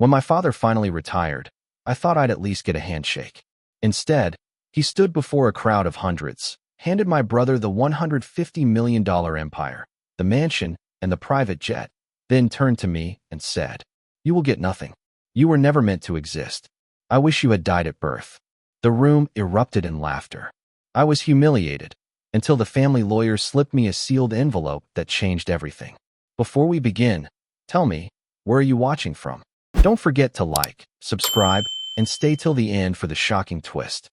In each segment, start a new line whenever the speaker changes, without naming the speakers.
When my father finally retired, I thought I'd at least get a handshake. Instead, he stood before a crowd of hundreds, handed my brother the $150 million empire, the mansion, and the private jet, then turned to me and said, "You will get nothing. You were never meant to exist. I wish you had died at birth." The room erupted in laughter. I was humiliated, until the family lawyer slipped me a sealed envelope that changed everything. Before we begin, tell me, where are you watching from? Don't forget to like, subscribe, and stay till the end for the shocking twist.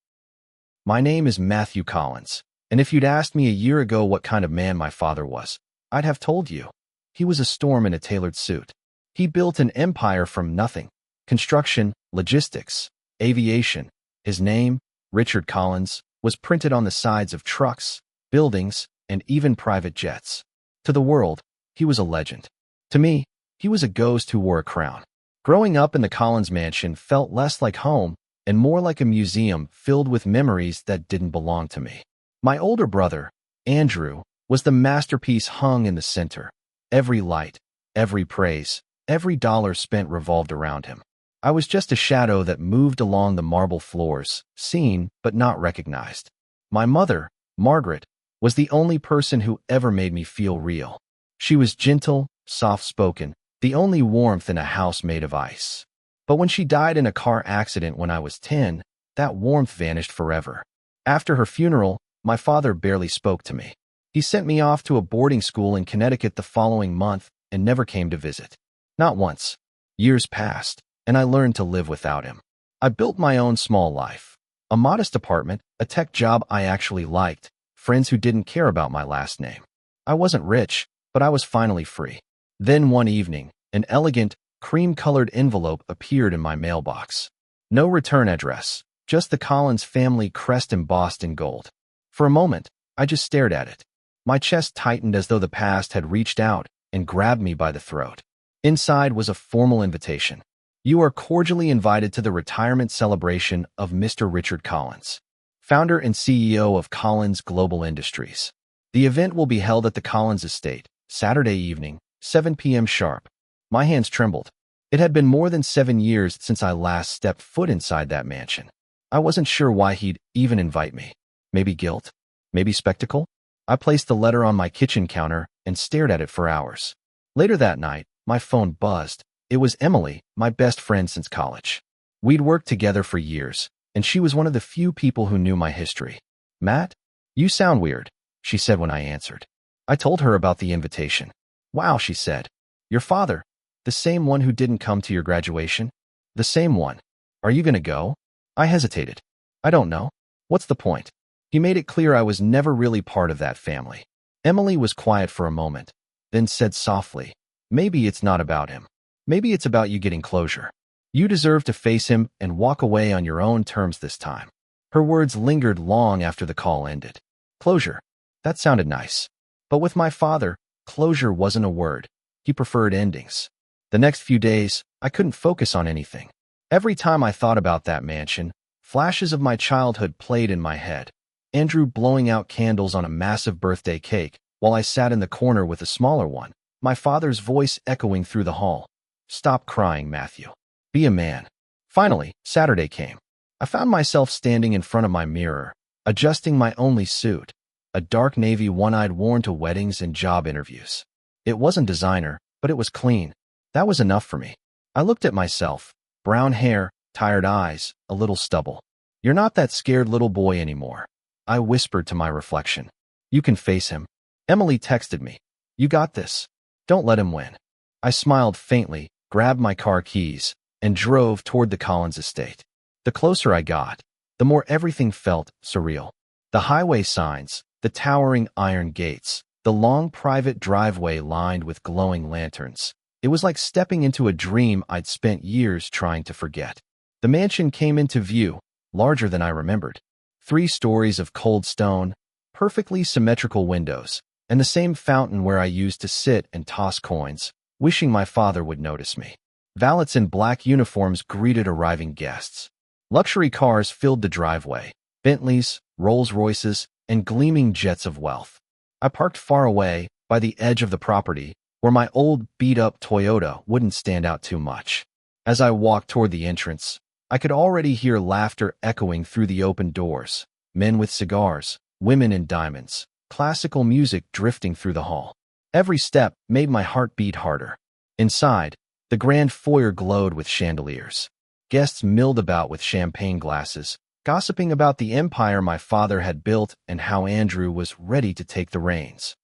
My name is Matthew Collins, and if you'd asked me a year ago what kind of man my father was, I'd have told you. He was a storm in a tailored suit. He built an empire from nothing. Construction, logistics, aviation. His name, Richard Collins, was printed on the sides of trucks, buildings, and even private jets. To the world, he was a legend. To me, he was a ghost who wore a crown. Growing up in the Collins mansion felt less like home and more like a museum filled with memories that didn't belong to me. My older brother, Andrew, was the masterpiece hung in the center. Every light, every praise, every dollar spent revolved around him. I was just a shadow that moved along the marble floors, seen but not recognized. My mother, Margaret, was the only person who ever made me feel real. She was gentle, soft-spoken, the only warmth in a house made of ice. But when she died in a car accident when I was 10, that warmth vanished forever. After her funeral, my father barely spoke to me. He sent me off to a boarding school in Connecticut the following month and never came to visit. Not once. Years passed, and I learned to live without him. I built my own small life. A modest apartment, a tech job I actually liked, friends who didn't care about my last name. I wasn't rich, but I was finally free. Then one evening, an elegant, cream-colored envelope appeared in my mailbox. No return address, just the Collins family crest embossed in gold. For a moment, I just stared at it. My chest tightened as though the past had reached out and grabbed me by the throat. Inside was a formal invitation. You are cordially invited to the retirement celebration of Mr. Richard Collins, founder and CEO of Collins Global Industries. The event will be held at the Collins estate, Saturday evening, 7 p.m. sharp. My hands trembled. It had been more than 7 years since I last stepped foot inside that mansion. I wasn't sure why he'd even invite me. Maybe guilt? Maybe spectacle? I placed the letter on my kitchen counter and stared at it for hours. Later that night, my phone buzzed. It was Emily, my best friend since college. We'd worked together for years, and she was one of the few people who knew my history. "Matt, you sound weird," she said when I answered. I told her about the invitation. "Wow," she said. "Your father, the same one who didn't come to your graduation? The same one. Are you gonna go?" I hesitated. "I don't know. What's the point?" He made it clear I was never really part of that family. Emily was quiet for a moment, then said softly, "Maybe it's not about him. Maybe it's about you getting closure. You deserve to face him and walk away on your own terms this time." Her words lingered long after the call ended. Closure. That sounded nice. But with my father, closure wasn't a word. He preferred endings. The next few days, I couldn't focus on anything. Every time I thought about that mansion, flashes of my childhood played in my head. Andrew blowing out candles on a massive birthday cake, while I sat in the corner with a smaller one, my father's voice echoing through the hall. "Stop crying, Matthew. Be a man." Finally, Saturday came. I found myself standing in front of my mirror, adjusting my only suit, a dark navy one I'd worn to weddings and job interviews. It wasn't designer, but it was clean. That was enough for me. I looked at myself, brown hair, tired eyes, a little stubble. "You're not that scared little boy anymore," I whispered to my reflection. "You can face him." Emily texted me. "You got this. Don't let him win." I smiled faintly, grabbed my car keys, and drove toward the Collins estate. The closer I got, the more everything felt surreal. The highway signs, the towering iron gates, the long private driveway lined with glowing lanterns. It was like stepping into a dream I'd spent years trying to forget. The mansion came into view, larger than I remembered. 3 stories of cold stone, perfectly symmetrical windows, and the same fountain where I used to sit and toss coins, wishing my father would notice me. Valets in black uniforms greeted arriving guests. Luxury cars filled the driveway, Bentleys, Rolls-Royces, and gleaming jets of wealth. I parked far away, by the edge of the property, where my old beat-up Toyota wouldn't stand out too much. As I walked toward the entrance, I could already hear laughter echoing through the open doors, men with cigars, women in diamonds, classical music drifting through the hall. Every step made my heart beat harder. Inside, the grand foyer glowed with chandeliers. Guests milled about with champagne glasses, gossiping about the empire my father had built and how Andrew was ready to take the reins.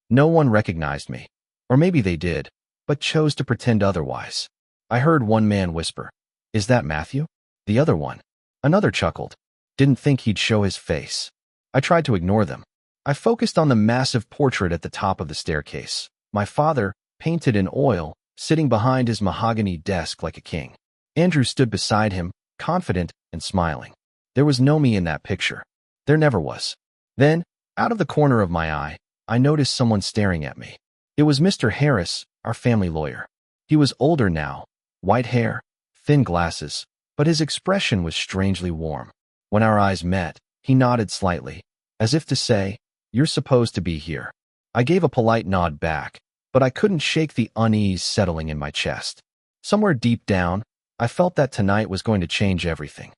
No one recognized me, or maybe they did, but chose to pretend otherwise. I heard one man whisper, "Is that Matthew?" The other one, another chuckled, didn't think he'd show his face. I tried to ignore them. I focused on the massive portrait at the top of the staircase. My father, painted in oil, sitting behind his mahogany desk like a king. Andrew stood beside him, confident and smiling. There was no me in that picture. There never was. Then, out of the corner of my eye, I noticed someone staring at me. It was Mr. Harris, our family lawyer. He was older now, white hair, thin glasses, but his expression was strangely warm. When our eyes met, he nodded slightly, as if to say, "You're supposed to be here." I gave a polite nod back, but I couldn't shake the unease settling in my chest. Somewhere deep down, I felt that tonight was going to change everything.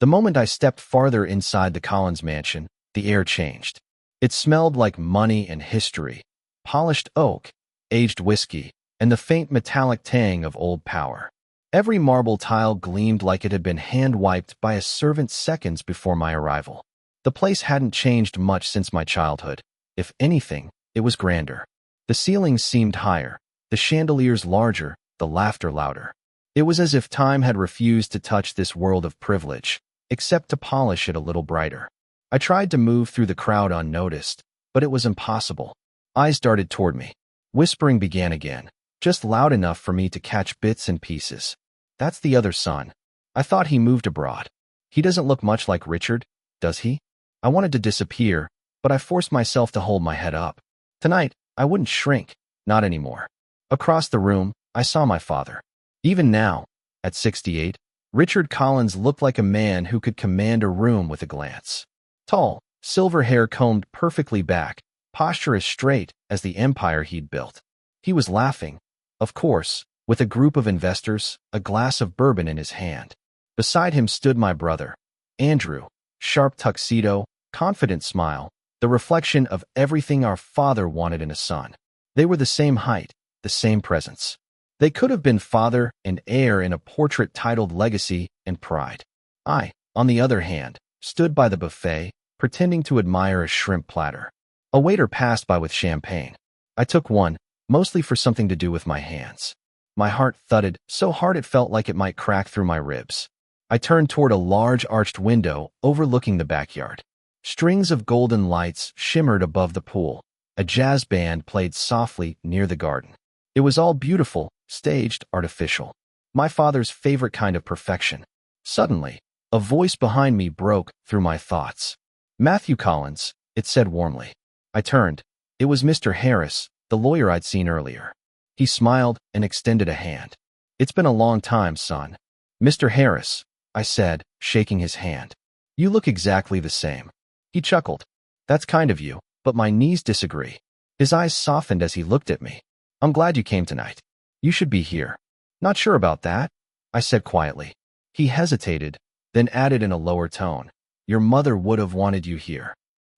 The moment I stepped farther inside the Collins mansion, the air changed. It smelled like money and history, polished oak, aged whiskey, and the faint metallic tang of old power. Every marble tile gleamed like it had been hand-wiped by a servant seconds before my arrival. The place hadn't changed much since my childhood. If anything, it was grander. The ceilings seemed higher, the chandeliers larger, the laughter louder. It was as if time had refused to touch this world of privilege, except to polish it a little brighter. I tried to move through the crowd unnoticed, but it was impossible. Eyes darted toward me. Whispering began again, just loud enough for me to catch bits and pieces. "That's the other son. I thought he moved abroad. He doesn't look much like Richard, does he?" I wanted to disappear, but I forced myself to hold my head up. Tonight, I wouldn't shrink, not anymore. Across the room, I saw my father. Even now, at 68, Richard Collins looked like a man who could command a room with a glance. Tall, silver hair combed perfectly back, posture as straight as the empire he'd built. He was laughing, of course, with a group of investors, a glass of bourbon in his hand. Beside him stood my brother, Andrew, sharp tuxedo, confident smile, the reflection of everything our father wanted in a son. They were the same height, the same presence. They could have been father and heir in a portrait titled Legacy and Pride. I, on the other hand, stood by the buffet, pretending to admire a shrimp platter. A waiter passed by with champagne. I took one, mostly for something to do with my hands. My heart thudded so hard it felt like it might crack through my ribs. I turned toward a large arched window overlooking the backyard. Strings of golden lights shimmered above the pool. A jazz band played softly near the garden. It was all beautiful, staged, artificial. My father's favorite kind of perfection. Suddenly, a voice behind me broke through my thoughts. "Matthew Collins," it said warmly. I turned. It was Mr. Harris, the lawyer I'd seen earlier. He smiled and extended a hand. "It's been a long time, son." "Mr. Harris," I said, shaking his hand. "You look exactly the same." He chuckled. "That's kind of you, but my knees disagree." His eyes softened as he looked at me. "I'm glad you came tonight. You should be here." "Not sure about that," I said quietly. He hesitated, then added in a lower tone, "Your mother would have wanted you here."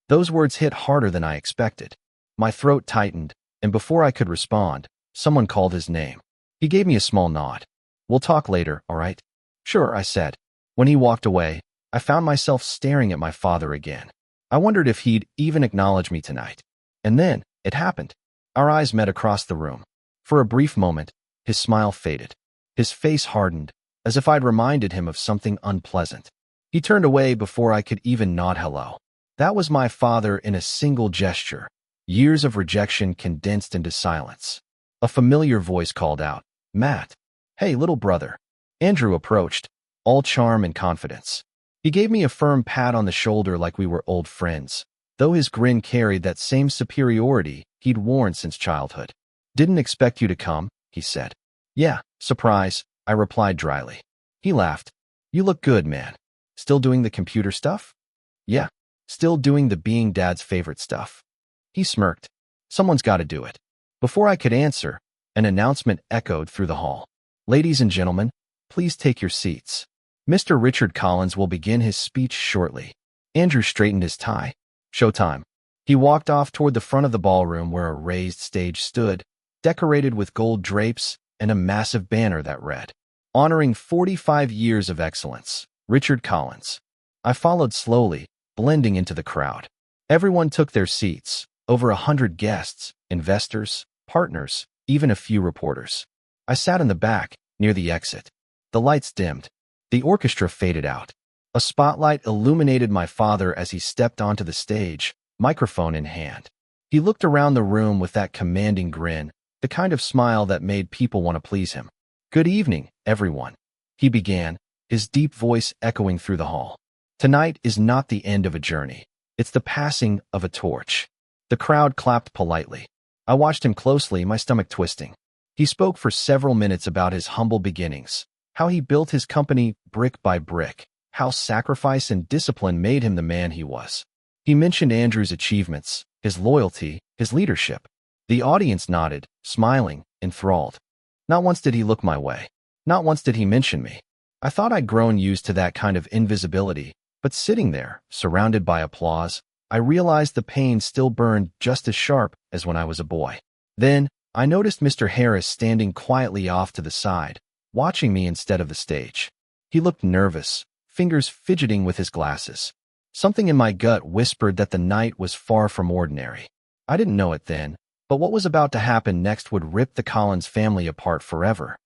Those words hit harder than I expected. My throat tightened, and before I could respond, someone called his name. He gave me a small nod. "We'll talk later, all right?" "Sure," I said. When he walked away, I found myself staring at my father again. I wondered if he'd even acknowledge me tonight. And then, it happened. Our eyes met across the room. For a brief moment, his smile faded. His face hardened, as if I'd reminded him of something unpleasant. He turned away before I could even nod hello. That was my father in a single gesture, years of rejection condensed into silence. A familiar voice called out, "Matt." "Hey, little brother." Andrew approached, all charm and confidence. He gave me a firm pat on the shoulder like we were old friends, though his grin carried that same superiority he'd worn since childhood. "Didn't expect you to come," he said. "Yeah, surprise," I replied dryly. He laughed. "You look good, man. Still doing the computer stuff?" "Yeah, still doing the being dad's favorite stuff." He smirked. "Someone's got to do it." Before I could answer, an announcement echoed through the hall. Ladies and gentlemen, please take your seats. Mr. Richard Collins will begin his speech shortly. Andrew straightened his tie. Showtime. He walked off toward the front of the ballroom where a raised stage stood, decorated with gold drapes and a massive banner that read, "Honoring 45 years of excellence, Richard Collins." I followed slowly, blending into the crowd. Everyone took their seats, over 100 guests, investors, partners, even a few reporters. I sat in the back, near the exit. The lights dimmed. The orchestra faded out. A spotlight illuminated my father as he stepped onto the stage, microphone in hand. He looked around the room with that commanding grin, the kind of smile that made people want to please him. "Good evening, everyone," he began, his deep voice echoing through the hall. "Tonight is not the end of a journey. It's the passing of a torch." The crowd clapped politely. I watched him closely, my stomach twisting. He spoke for several minutes about his humble beginnings, how he built his company brick by brick, how sacrifice and discipline made him the man he was. He mentioned Andrew's achievements, his loyalty, his leadership. The audience nodded, smiling, enthralled. Not once did he look my way. Not once did he mention me. I thought I'd grown used to that kind of invisibility, but sitting there, surrounded by applause, I realized the pain still burned just as sharp as when I was a boy. Then, I noticed Mr. Harris standing quietly off to the side, watching me instead of the stage. He looked nervous, fingers fidgeting with his glasses. Something in my gut whispered that the night was far from ordinary. I didn't know it then, but what was about to happen next would rip the Collins family apart forever.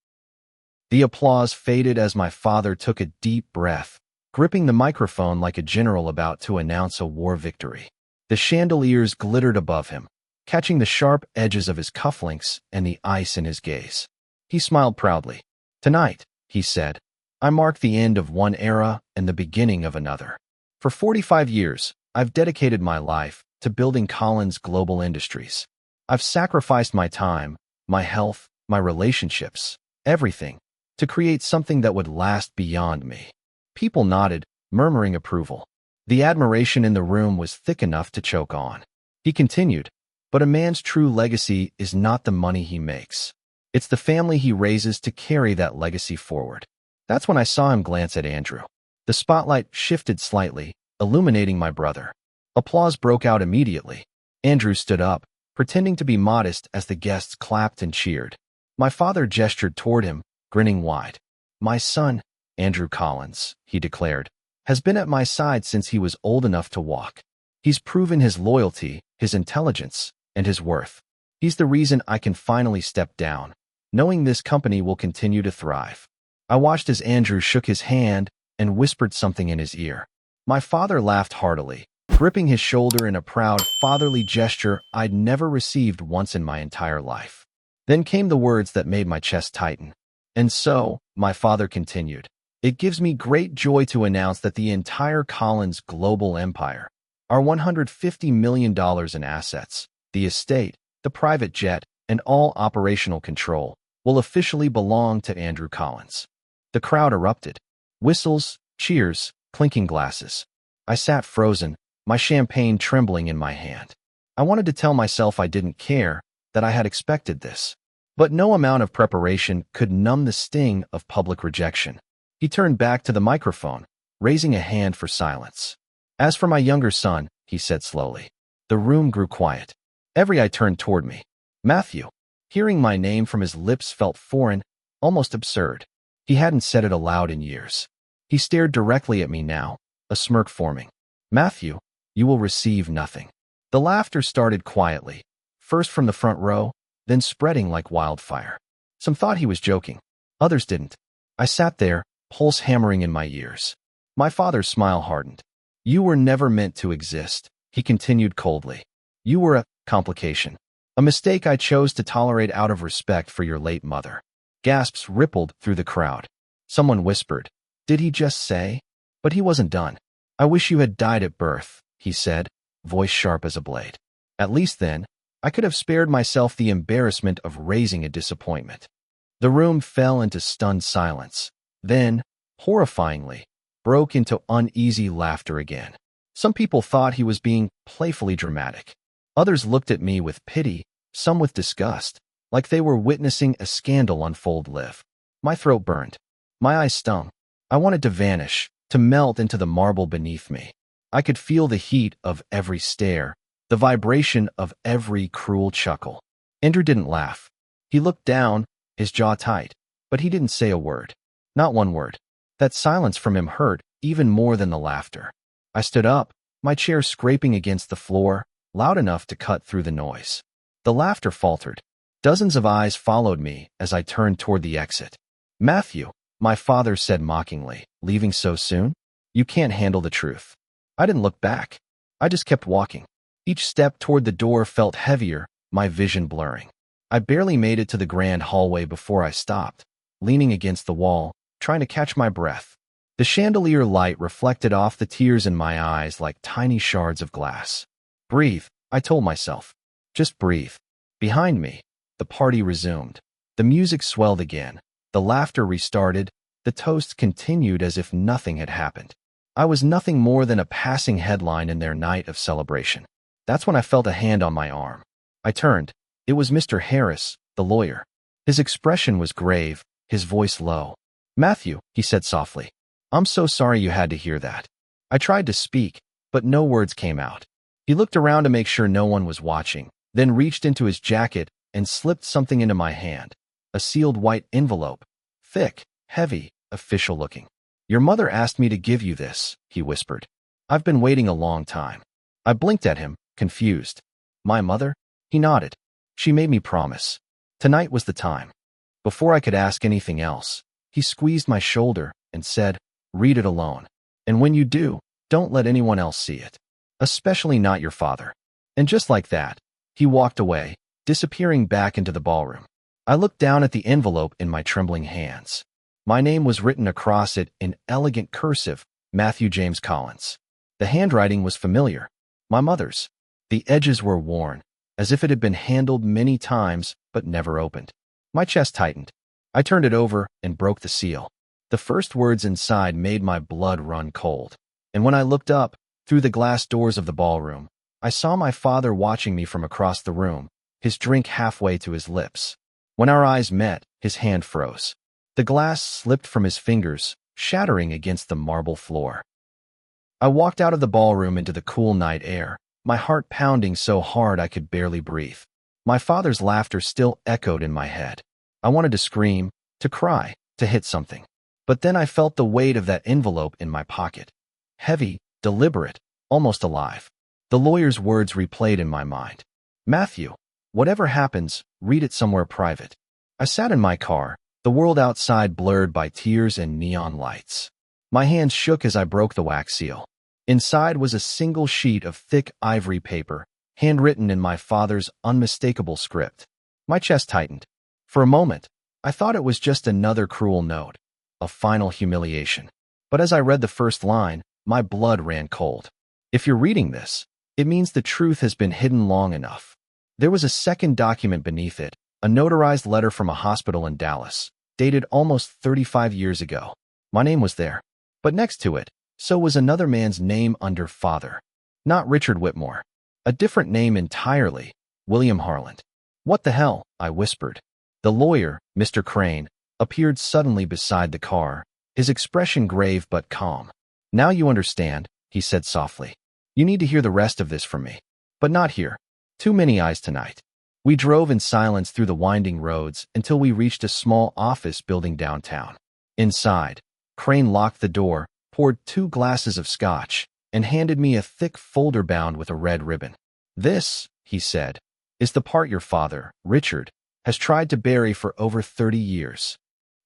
The applause faded as my father took a deep breath, gripping the microphone like a general about to announce a war victory. The chandeliers glittered above him, catching the sharp edges of his cufflinks and the ice in his gaze. He smiled proudly. "Tonight," he said, "I mark the end of one era and the beginning of another. For 45 years, I've dedicated my life to building Collins Global Industries. I've sacrificed my time, my health, my relationships, everything, to create something that would last beyond me." People nodded, murmuring approval. The admiration in the room was thick enough to choke on. He continued, "But a man's true legacy is not the money he makes. It's the family he raises to carry that legacy forward." That's when I saw him glance at Andrew. The spotlight shifted slightly, illuminating my brother. Applause broke out immediately. Andrew stood up, pretending to be modest as the guests clapped and cheered. My father gestured toward him, grinning wide. "My son, Andrew Collins," he declared, "has been at my side since he was old enough to walk. He's proven his loyalty, his intelligence, and his worth. He's the reason I can finally step down, knowing this company will continue to thrive." I watched as Andrew shook his hand and whispered something in his ear. My father laughed heartily, gripping his shoulder in a proud, fatherly gesture I'd never received once in my entire life. Then came the words that made my chest tighten. "And so," my father continued, "it gives me great joy to announce that the entire Collins global empire, our $150 million in assets, the estate, the private jet, and all operational control, will officially belong to Andrew Collins." The crowd erupted. Whistles, cheers, clinking glasses. I sat frozen, my champagne trembling in my hand. I wanted to tell myself I didn't care, that I had expected this. But no amount of preparation could numb the sting of public rejection. He turned back to the microphone, raising a hand for silence. "As for my younger son," he said slowly. The room grew quiet. Every eye turned toward me. "Matthew." Hearing my name from his lips felt foreign, almost absurd. He hadn't said it aloud in years. He stared directly at me now, a smirk forming. "Matthew, you will receive nothing." The laughter started quietly, first from the front row, then spreading like wildfire. Some thought he was joking. Others didn't. I sat there, pulse hammering in my ears. My father's smile hardened. "You were never meant to exist," he continued coldly. "You were a complication. A mistake I chose to tolerate out of respect for your late mother." Gasps rippled through the crowd. Someone whispered, "Did he just say?" But he wasn't done. "I wish you had died at birth," he said, voice sharp as a blade. At least then, I could have spared myself the embarrassment of raising a disappointment. The room fell into stunned silence, then, horrifyingly, broke into uneasy laughter again. Some people thought he was being playfully dramatic. Others looked at me with pity, some with disgust, like they were witnessing a scandal unfold live. My throat burned. My eyes stung. I wanted to vanish, to melt into the marble beneath me. I could feel the heat of every stare, the vibration of every cruel chuckle. Andrew didn't laugh. He looked down, his jaw tight, but he didn't say a word. Not one word. That silence from him hurt even more than the laughter. I stood up, my chair scraping against the floor, loud enough to cut through the noise. The laughter faltered. Dozens of eyes followed me as I turned toward the exit. "Matthew," my father said mockingly, "leaving so soon? You can't handle the truth." I didn't look back. I just kept walking. Each step toward the door felt heavier, my vision blurring. I barely made it to the grand hallway before I stopped, leaning against the wall, trying to catch my breath. The chandelier light reflected off the tears in my eyes like tiny shards of glass. "Breathe," I told myself. "Just breathe." Behind me, the party resumed. The music swelled again. The laughter restarted. The toast continued as if nothing had happened. I was nothing more than a passing headline in their night of celebration. That's when I felt a hand on my arm. I turned. It was Mr. Harris, the lawyer. His expression was grave, his voice low. "Matthew," he said softly, "I'm so sorry you had to hear that." I tried to speak, but no words came out. He looked around to make sure no one was watching, then reached into his jacket and slipped something into my hand. A sealed white envelope. Thick, heavy, official-looking. "Your mother asked me to give you this," he whispered. "I've been waiting a long time." I blinked at him, confused. "My mother?" He nodded. "She made me promise. Tonight was the time." Before I could ask anything else, he squeezed my shoulder and said, "Read it alone. And when you do, don't let anyone else see it. Especially not your father." And just like that, he walked away, disappearing back into the ballroom. I looked down at the envelope in my trembling hands. My name was written across it in elegant cursive, Matthew James Collins. The handwriting was familiar. My mother's. The edges were worn, as if it had been handled many times but never opened. My chest tightened. I turned it over and broke the seal. The first words inside made my blood run cold. And when I looked up, through the glass doors of the ballroom, I saw my father watching me from across the room, his drink halfway to his lips. When our eyes met, his hand froze. The glass slipped from his fingers, shattering against the marble floor. I walked out of the ballroom into the cool night air, my heart pounding so hard I could barely breathe. My father's laughter still echoed in my head. I wanted to scream, to cry, to hit something. But then I felt the weight of that envelope in my pocket. Heavy, deliberate, almost alive. The lawyer's words replayed in my mind. "Matthew, whatever happens, read it somewhere private." I sat in my car, the world outside blurred by tears and neon lights. My hands shook as I broke the wax seal. Inside was a single sheet of thick ivory paper, handwritten in my father's unmistakable script. My chest tightened. For a moment, I thought it was just another cruel note, a final humiliation. But as I read the first line, my blood ran cold. If you're reading this, it means the truth has been hidden long enough. There was a second document beneath it, a notarized letter from a hospital in Dallas, dated almost 35 years ago. My name was there. But next to it, so was another man's name under father. Not Richard Whitmore. A different name entirely, William Harland. "What the hell?" I whispered. The lawyer, Mr. Crane, appeared suddenly beside the car, his expression grave but calm. "Now you understand," he said softly. "You need to hear the rest of this from me. But not here. Too many eyes tonight." We drove in silence through the winding roads until we reached a small office building downtown. Inside, Crane locked the door, poured 2 glasses of scotch, and handed me a thick folder bound with a red ribbon. "This," he said, "is the part your father, Richard, has tried to bury for over 30 years.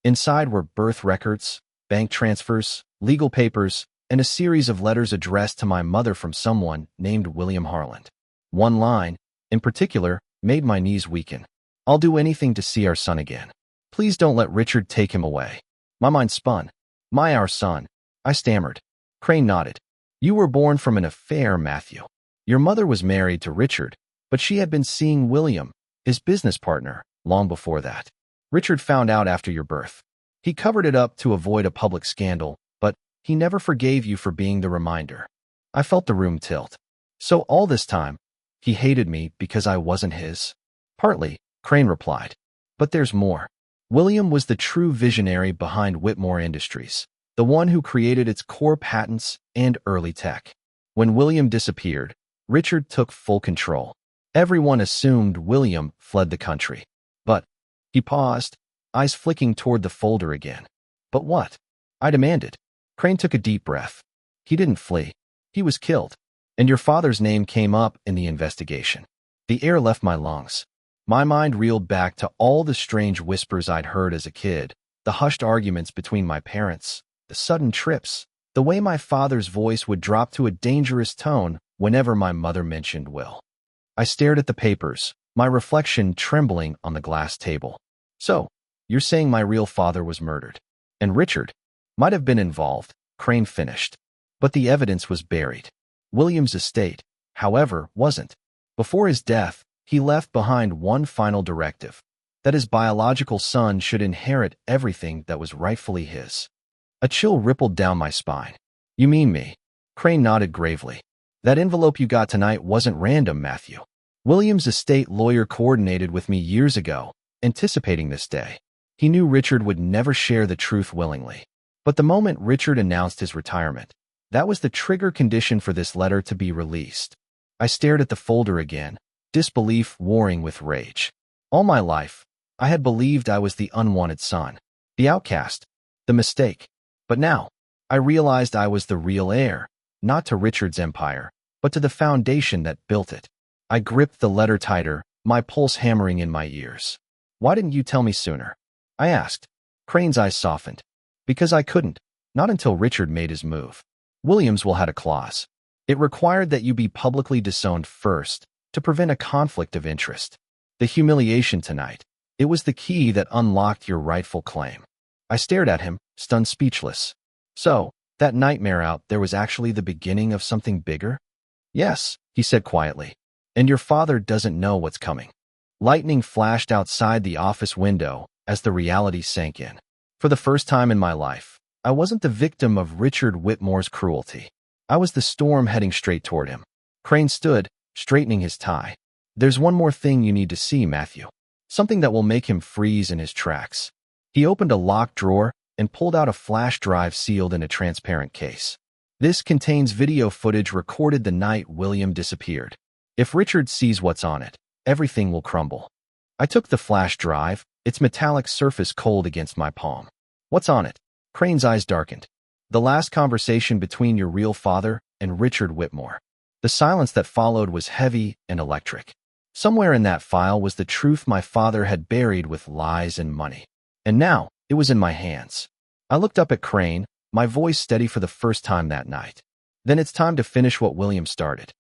Inside were birth records, bank transfers, legal papers, and a series of letters addressed to my mother from someone named William Harland. One line, in particular, made my knees weaken. "I'll do anything to see our son again. Please don't let Richard take him away." My mind spun. Our son," I stammered. Crane nodded. "You were born from an affair, Matthew. Your mother was married to Richard, but she had been seeing William, his business partner, long before that. Richard found out after your birth. He covered it up to avoid a public scandal, but he never forgave you for being the reminder." I felt the room tilt. So all this time, he hated me because I wasn't his? "Partly," Crane replied. "But there's more. William was the true visionary behind Whitmore Industries, the one who created its core patents and early tech. When William disappeared, Richard took full control. Everyone assumed William fled the country. But he paused, eyes flicking toward the folder again. But what? I demanded. Crane took a deep breath. He didn't flee. He was killed. And your father's name came up in the investigation. The air left my lungs. My mind reeled back to all the strange whispers I'd heard as a kid, the hushed arguments between my parents, the sudden trips, the way my father's voice would drop to a dangerous tone whenever my mother mentioned Will. I stared at the papers, my reflection trembling on the glass table. So, you're saying my real father was murdered? And Richard might have been involved, Crane finished. But the evidence was buried. William's estate, however, wasn't. Before his death, he left behind one final directive, that his biological son should inherit everything that was rightfully his. A chill rippled down my spine. You mean me? Crane nodded gravely. That envelope you got tonight wasn't random, Matthew. William's estate lawyer coordinated with me years ago, anticipating this day. He knew Richard would never share the truth willingly. But the moment Richard announced his retirement, that was the trigger condition for this letter to be released. I stared at the folder again, disbelief warring with rage. All my life, I had believed I was the unwanted son, the outcast, the mistake. But now, I realized I was the real heir, not to Richard's empire, but to the foundation that built it. I gripped the letter tighter, my pulse hammering in my ears. Why didn't you tell me sooner? I asked. Crane's eyes softened. Because I couldn't, not until Richard made his move. Williams will had a clause. It required that you be publicly disowned first, to prevent a conflict of interest. The humiliation tonight, it was the key that unlocked your rightful claim. I stared at him, stunned speechless. So, that nightmare out there was actually the beginning of something bigger? Yes, he said quietly. And your father doesn't know what's coming. Lightning flashed outside the office window as the reality sank in. For the first time in my life, I wasn't the victim of Richard Whitmore's cruelty. I was the storm heading straight toward him. Crane stood, straightening his tie. There's one more thing you need to see, Matthew. Something that will make him freeze in his tracks. He opened a locked drawer and pulled out a flash drive sealed in a transparent case. This contains video footage recorded the night William disappeared. If Richard sees what's on it, everything will crumble. I took the flash drive, its metallic surface cold against my palm. What's on it? Crane's eyes darkened. The last conversation between your real father and Richard Whitmore. The silence that followed was heavy and electric. Somewhere in that file was the truth my father had buried with lies and money. And now, it was in my hands. I looked up at Crane, my voice steady for the first time that night. Then it's time to finish what William started.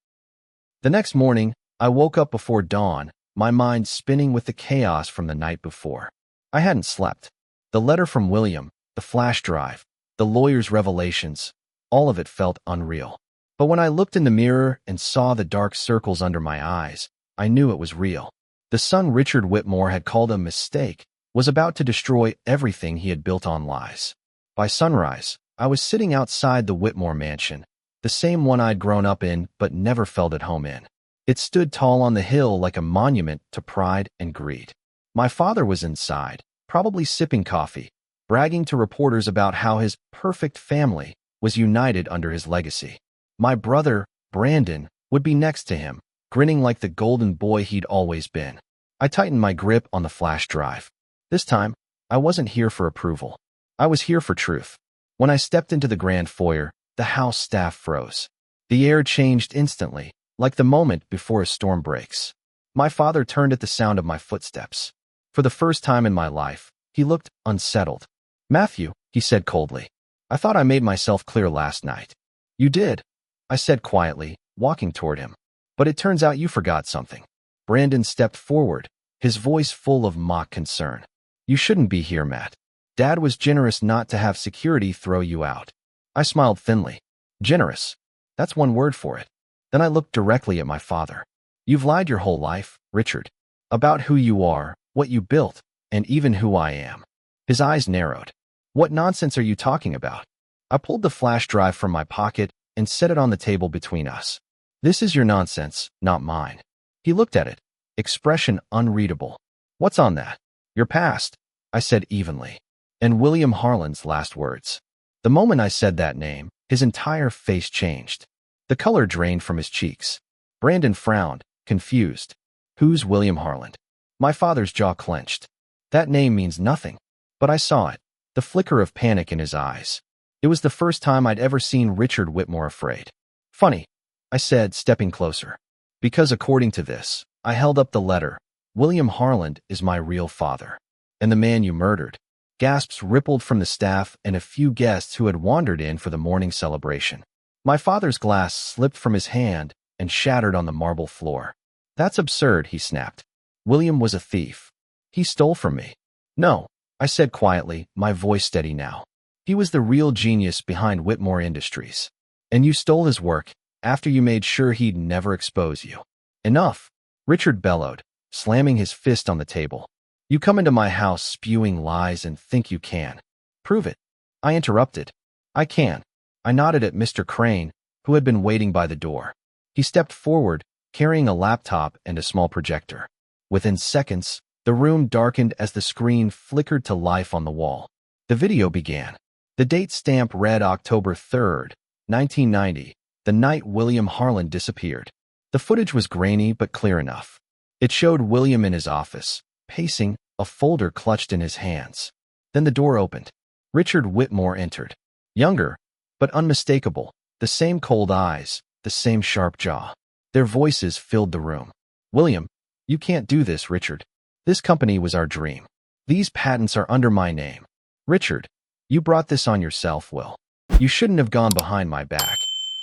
The next morning, I woke up before dawn, my mind spinning with the chaos from the night before. I hadn't slept. The letter from William, the flash drive, the lawyer's revelations, all of it felt unreal. But when I looked in the mirror and saw the dark circles under my eyes, I knew it was real. The son Richard Whitmore had called a mistake was about to destroy everything he had built on lies. By sunrise, I was sitting outside the Whitmore mansion, the same one I'd grown up in but never felt at home in. It stood tall on the hill like a monument to pride and greed. My father was inside, probably sipping coffee, bragging to reporters about how his perfect family was united under his legacy. My brother, Brandon, would be next to him, grinning like the golden boy he'd always been. I tightened my grip on the flash drive. This time, I wasn't here for approval. I was here for truth. When I stepped into the grand foyer, the house staff froze. The air changed instantly, like the moment before a storm breaks. My father turned at the sound of my footsteps. For the first time in my life, he looked unsettled. Matthew, he said coldly, I thought I made myself clear last night. You did, I said quietly, walking toward him. But it turns out you forgot something. Brandon stepped forward, his voice full of mock concern. You shouldn't be here, Matt. Dad was generous not to have security throw you out. I smiled thinly. Generous. That's one word for it. Then I looked directly at my father. You've lied your whole life, Richard. About who you are, what you built, and even who I am. His eyes narrowed. What nonsense are you talking about? I pulled the flash drive from my pocket and set it on the table between us. This is your nonsense, not mine. He looked at it, expression unreadable. What's on that? Your past. I said evenly. And William Harland's last words. The moment I said that name, his entire face changed. The color drained from his cheeks. Brandon frowned, confused. Who's William Harland? My father's jaw clenched. That name means nothing. But I saw it, the flicker of panic in his eyes. It was the first time I'd ever seen Richard Whitmore afraid. Funny, I said, stepping closer. Because according to this, I held up the letter. William Harland is my real father. And the man you murdered. Gasps rippled from the staff and a few guests who had wandered in for the morning celebration. My father's glass slipped from his hand and shattered on the marble floor. That's absurd, he snapped. William was a thief. He stole from me. No, I said quietly, my voice steady now. He was the real genius behind Whitmore Industries. And you stole his work after you made sure he'd never expose you. Enough, Richard bellowed, slamming his fist on the table. You come into my house spewing lies and think you can. Prove it. I interrupted. I can. I nodded at Mr. Crane, who had been waiting by the door. He stepped forward, carrying a laptop and a small projector. Within seconds, the room darkened as the screen flickered to life on the wall. The video began. The date stamp read October 3rd, 1990, the night William Harland disappeared. The footage was grainy but clear enough. It showed William in his office, pacing, a folder clutched in his hands. Then the door opened. Richard Whitmore entered. Younger, but unmistakable, the same cold eyes, the same sharp jaw. Their voices filled the room. William, you can't do this, Richard. This company was our dream. These patents are under my name. Richard, you brought this on yourself, Will. You shouldn't have gone behind my back,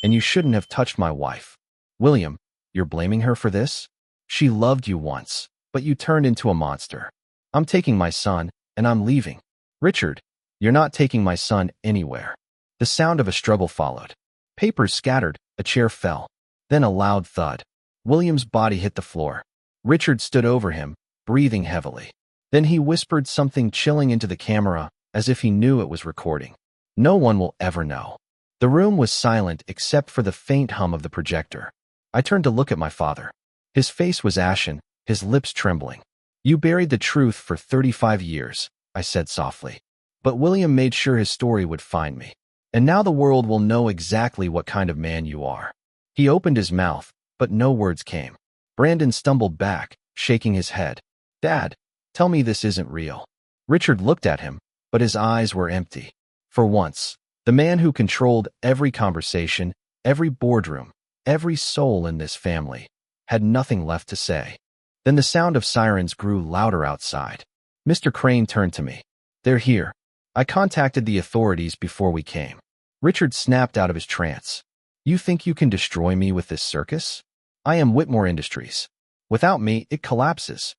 and you shouldn't have touched my wife. William, you're blaming her for this? She loved you once, but you turned into a monster. I'm taking my son, and I'm leaving. Richard, you're not taking my son anywhere. The sound of a struggle followed. Papers scattered, a chair fell. Then a loud thud. William's body hit the floor. Richard stood over him, breathing heavily. Then he whispered something chilling into the camera, as if he knew it was recording. No one will ever know. The room was silent except for the faint hum of the projector. I turned to look at my father. His face was ashen, his lips trembling. You buried the truth for 35 years, I said softly. But William made sure his story would find me. And now the world will know exactly what kind of man you are. He opened his mouth, but no words came. Brandon stumbled back, shaking his head. Dad, tell me this isn't real. Richard looked at him, but his eyes were empty. For once, the man who controlled every conversation, every boardroom, every soul in this family, had nothing left to say. Then the sound of sirens grew louder outside. Mr. Crane turned to me. They're here. I contacted the authorities before we came. Richard snapped out of his trance. You think you can destroy me with this circus? I am Whitmore Industries. Without me, it collapses.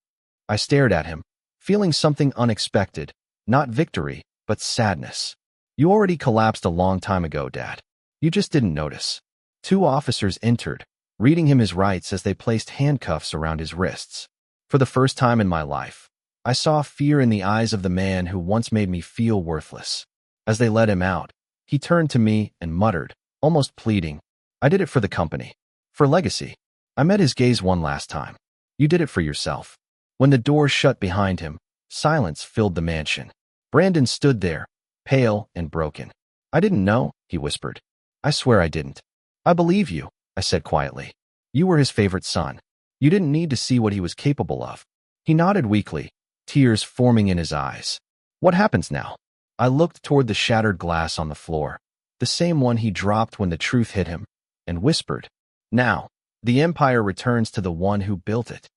I stared at him, feeling something unexpected, not victory, but sadness. You already collapsed a long time ago, Dad. You just didn't notice. 2 officers entered, reading him his rights as they placed handcuffs around his wrists. For the first time in my life, I saw fear in the eyes of the man who once made me feel worthless. As they let him out, he turned to me and muttered, almost pleading, I did it for the company. For legacy. I met his gaze one last time. You did it for yourself. When the door shut behind him, silence filled the mansion. Brandon stood there, pale and broken. I didn't know, he whispered. I swear I didn't. I believe you, I said quietly. You were his favorite son. You didn't need to see what he was capable of. He nodded weakly, tears forming in his eyes. What happens now? I looked toward the shattered glass on the floor, the same one he dropped when the truth hit him, and whispered, Now, the empire returns to the one who built it.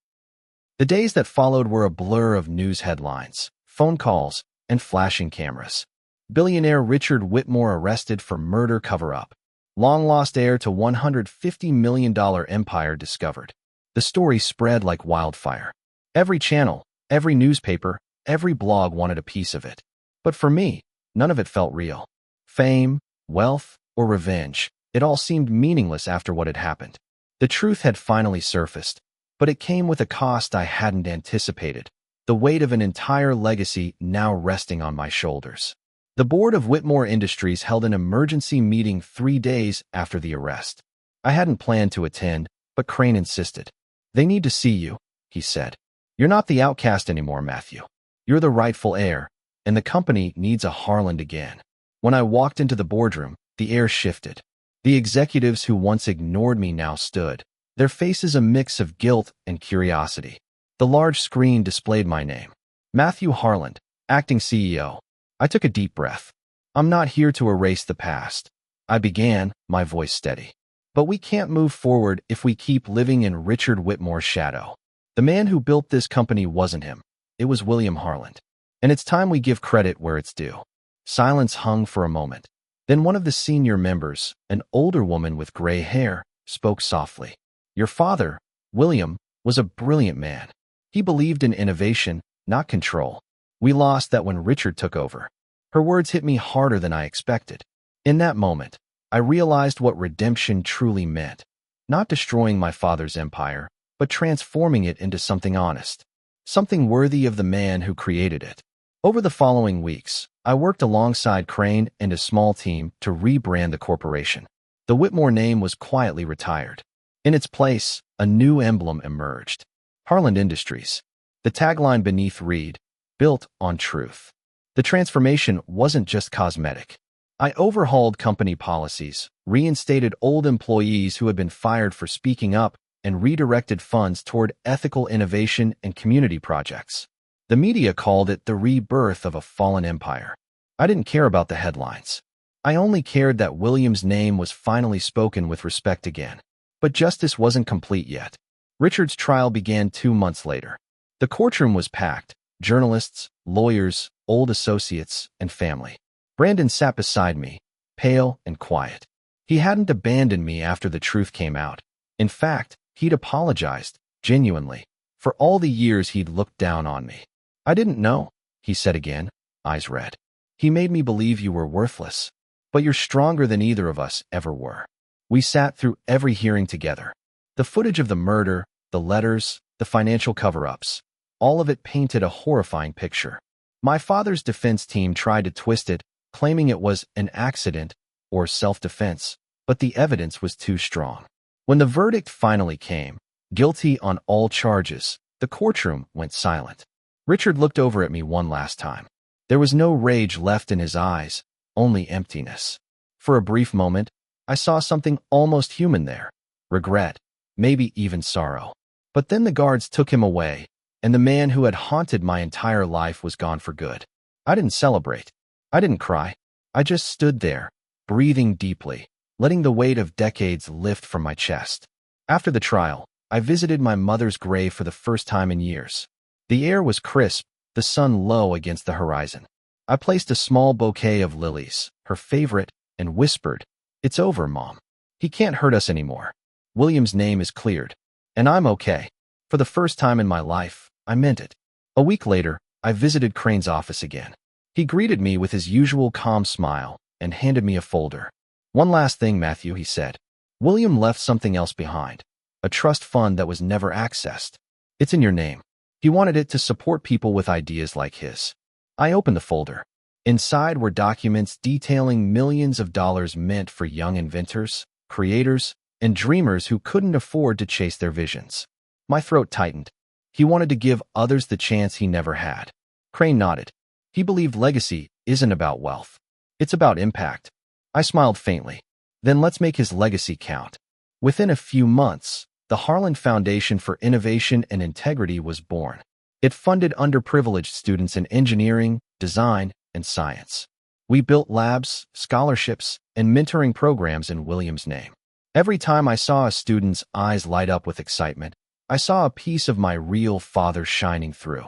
The days that followed were a blur of news headlines, phone calls, and flashing cameras. Billionaire Richard Whitmore arrested for murder cover-up. Long-lost heir to $150 million empire discovered. The story spread like wildfire. Every channel, every newspaper, every blog wanted a piece of it. But for me, none of it felt real. Fame, wealth, or revenge, it all seemed meaningless after what had happened. The truth had finally surfaced, but it came with a cost I hadn't anticipated, the weight of an entire legacy now resting on my shoulders. The board of Whitmore Industries held an emergency meeting 3 days after the arrest. I hadn't planned to attend, but Crane insisted. They need to see you, he said. You're not the outcast anymore, Matthew. You're the rightful heir, and the company needs a Harland again. When I walked into the boardroom, the air shifted. The executives who once ignored me now stood, their faces a mix of guilt and curiosity. The large screen displayed my name. Matthew Harland, acting CEO. I took a deep breath. I'm not here to erase the past. I began, my voice steady. But we can't move forward if we keep living in Richard Whitmore's shadow. The man who built this company wasn't him. It was William Harland. And it's time we give credit where it's due. Silence hung for a moment. Then one of the senior members, an older woman with gray hair, spoke softly. Your father, William, was a brilliant man. He believed in innovation, not control. We lost that when Richard took over. Her words hit me harder than I expected. In that moment, I realized what redemption truly meant. Not destroying my father's empire, but transforming it into something honest. Something worthy of the man who created it. Over the following weeks, I worked alongside Crane and a small team to rebrand the corporation. The Whitmore name was quietly retired. In its place, a new emblem emerged. Harland Industries. The tagline beneath read, Built on Truth. The transformation wasn't just cosmetic. I overhauled company policies, reinstated old employees who had been fired for speaking up, and redirected funds toward ethical innovation and community projects. The media called it the rebirth of a fallen empire. I didn't care about the headlines. I only cared that William's name was finally spoken with respect again. But justice wasn't complete yet. Richard's trial began 2 months later. The courtroom was packed. Journalists, lawyers, old associates, and family. Brandon sat beside me, pale and quiet. He hadn't abandoned me after the truth came out. In fact, he'd apologized, genuinely, for all the years he'd looked down on me. I didn't know, he said again, eyes red. He made me believe you were worthless. But you're stronger than either of us ever were. We sat through every hearing together. The footage of the murder, the letters, the financial cover-ups. All of it painted a horrifying picture. My father's defense team tried to twist it, claiming it was an accident or self-defense, but the evidence was too strong. When the verdict finally came, guilty on all charges, the courtroom went silent. Richard looked over at me one last time. There was no rage left in his eyes, only emptiness. For a brief moment, I saw something almost human there. Regret, maybe even sorrow. But then the guards took him away, and the man who had haunted my entire life was gone for good. I didn't celebrate. I didn't cry. I just stood there, breathing deeply, letting the weight of decades lift from my chest. After the trial, I visited my mother's grave for the first time in years. The air was crisp, the sun low against the horizon. I placed a small bouquet of lilies, her favorite, and whispered, It's over, Mom. He can't hurt us anymore. William's name is cleared. And I'm okay. For the first time in my life, I meant it. A week later, I visited Crane's office again. He greeted me with his usual calm smile and handed me a folder. One last thing, Matthew, he said. William left something else behind. A trust fund that was never accessed. It's in your name. He wanted it to support people with ideas like his. I opened the folder. Inside were documents detailing millions of dollars meant for young inventors, creators, and dreamers who couldn't afford to chase their visions. My throat tightened. He wanted to give others the chance he never had. Crane nodded. He believed legacy isn't about wealth. It's about impact. I smiled faintly. Then let's make his legacy count. Within a few months, the Harland Foundation for Innovation and Integrity was born. It funded underprivileged students in engineering, design, and science. We built labs, scholarships, and mentoring programs in William's name. Every time I saw a student's eyes light up with excitement, I saw a piece of my real father shining through.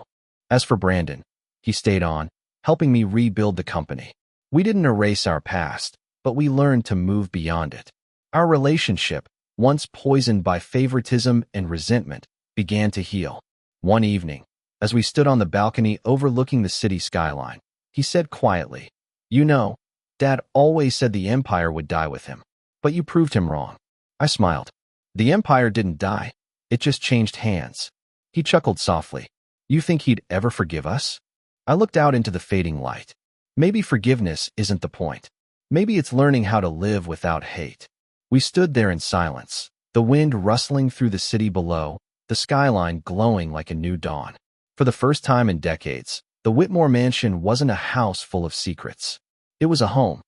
As for Brandon, he stayed on, helping me rebuild the company. We didn't erase our past, but we learned to move beyond it. Our relationship, once poisoned by favoritism and resentment, began to heal. One evening, as we stood on the balcony overlooking the city skyline, he said quietly, You know, Dad always said the empire would die with him, but you proved him wrong. I smiled. The empire didn't die. It just changed hands. He chuckled softly. You think he'd ever forgive us? I looked out into the fading light. Maybe forgiveness isn't the point. Maybe it's learning how to live without hate. We stood there in silence, the wind rustling through the city below, the skyline glowing like a new dawn. For the first time in decades, The Whitmore mansion wasn't a house full of secrets. It was a home.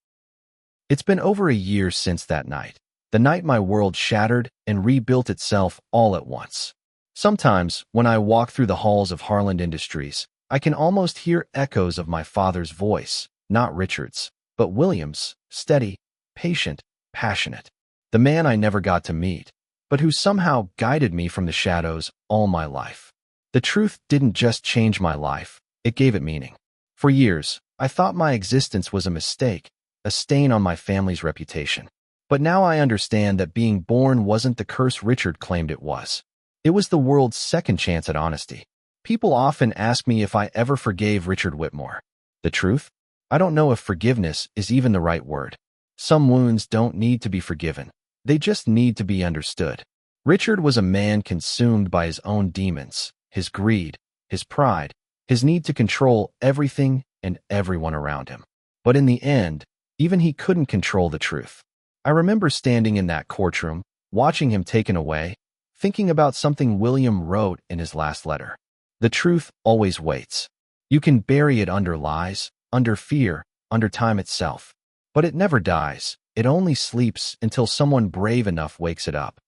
It's been over a year since that night. The night my world shattered and rebuilt itself all at once. Sometimes, when I walk through the halls of Harland Industries, I can almost hear echoes of my father's voice, not Richard's, but William's, steady, patient, passionate. The man I never got to meet, but who somehow guided me from the shadows all my life. The truth didn't just change my life, it gave it meaning. For years, I thought my existence was a mistake, a stain on my family's reputation. But now I understand that being born wasn't the curse Richard claimed it was. It was the world's second chance at honesty. People often ask me if I ever forgave Richard Whitmore. The truth? I don't know if forgiveness is even the right word. Some wounds don't need to be forgiven. They just need to be understood. Richard was a man consumed by his own demons, his greed, his pride, his need to control everything and everyone around him. But in the end, even he couldn't control the truth. I remember standing in that courtroom, watching him taken away, thinking about something William wrote in his last letter. The truth always waits. You can bury it under lies, under fear, under time itself. But it never dies. It only sleeps until someone brave enough wakes it up.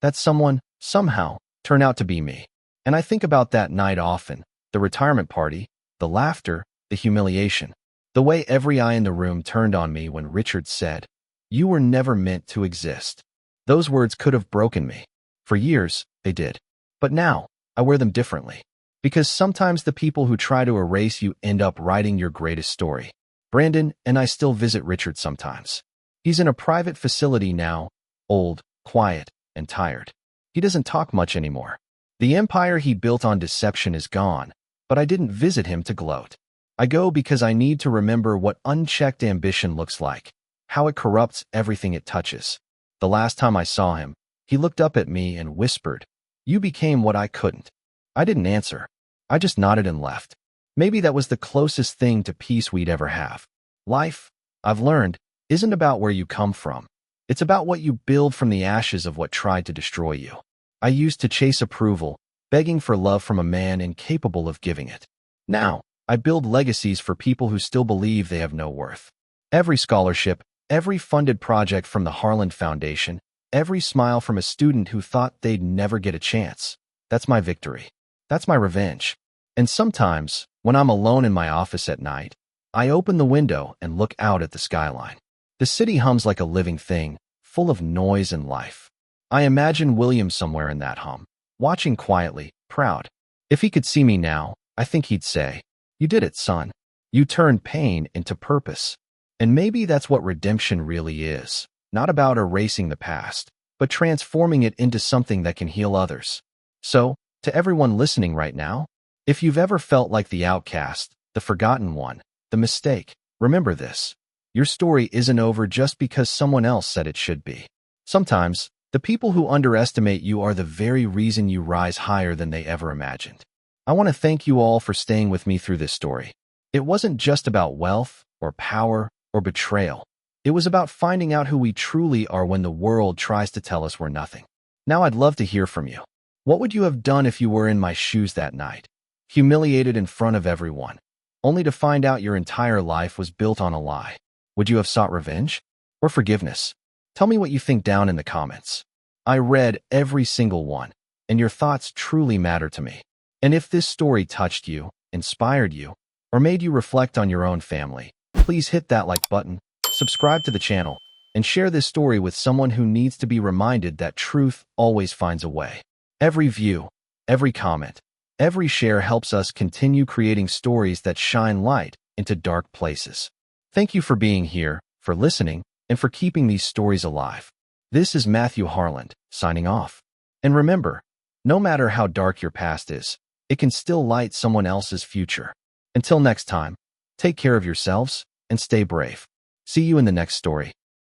That someone, somehow, turned out to be me. And I think about that night often, the retirement party, the laughter, the humiliation, the way every eye in the room turned on me when Richard said, "You were never meant to exist." Those words could have broken me. For years, they did. But now, I wear them differently. Because sometimes the people who try to erase you end up writing your greatest story. Brandon and I still visit Richard sometimes. He's in a private facility now, old, quiet, and tired. He doesn't talk much anymore. The empire he built on deception is gone, but I didn't visit him to gloat. I go because I need to remember what unchecked ambition looks like, how it corrupts everything it touches. The last time I saw him, he looked up at me and whispered, "You became what I couldn't." I didn't answer. I just nodded and left. Maybe that was the closest thing to peace we'd ever have. Life, I've learned, isn't about where you come from. It's about what you build from the ashes of what tried to destroy you. I used to chase approval, begging for love from a man incapable of giving it. Now, I build legacies for people who still believe they have no worth. Every scholarship, every funded project from the Harland Foundation, every smile from a student who thought they'd never get a chance. That's my victory. That's my revenge. And sometimes, when I'm alone in my office at night, I open the window and look out at the skyline. The city hums like a living thing, full of noise and life. I imagine William somewhere in that hum, watching quietly, proud. If he could see me now, I think he'd say, "You did it, son. You turned pain into purpose." And maybe that's what redemption really is. Not about erasing the past, but transforming it into something that can heal others. So, to everyone listening right now, if you've ever felt like the outcast, the forgotten one, the mistake, remember this. Your story isn't over just because someone else said it should be. Sometimes, the people who underestimate you are the very reason you rise higher than they ever imagined. I want to thank you all for staying with me through this story. It wasn't just about wealth, or power, or betrayal. It was about finding out who we truly are when the world tries to tell us we're nothing. Now I'd love to hear from you. What would you have done if you were in my shoes that night? Humiliated in front of everyone, only to find out your entire life was built on a lie. Would you have sought revenge? Or forgiveness? Tell me what you think down in the comments. I read every single one, and your thoughts truly matter to me. And if this story touched you, inspired you, or made you reflect on your own family, please hit that like button, subscribe to the channel, and share this story with someone who needs to be reminded that truth always finds a way. Every view, every comment, every share helps us continue creating stories that shine light into dark places. Thank you for being here, for listening, and for keeping these stories alive. This is Matthew Harland, signing off. And remember, no matter how dark your past is, it can still light someone else's future. Until next time, take care of yourselves and stay brave. See you in the next story.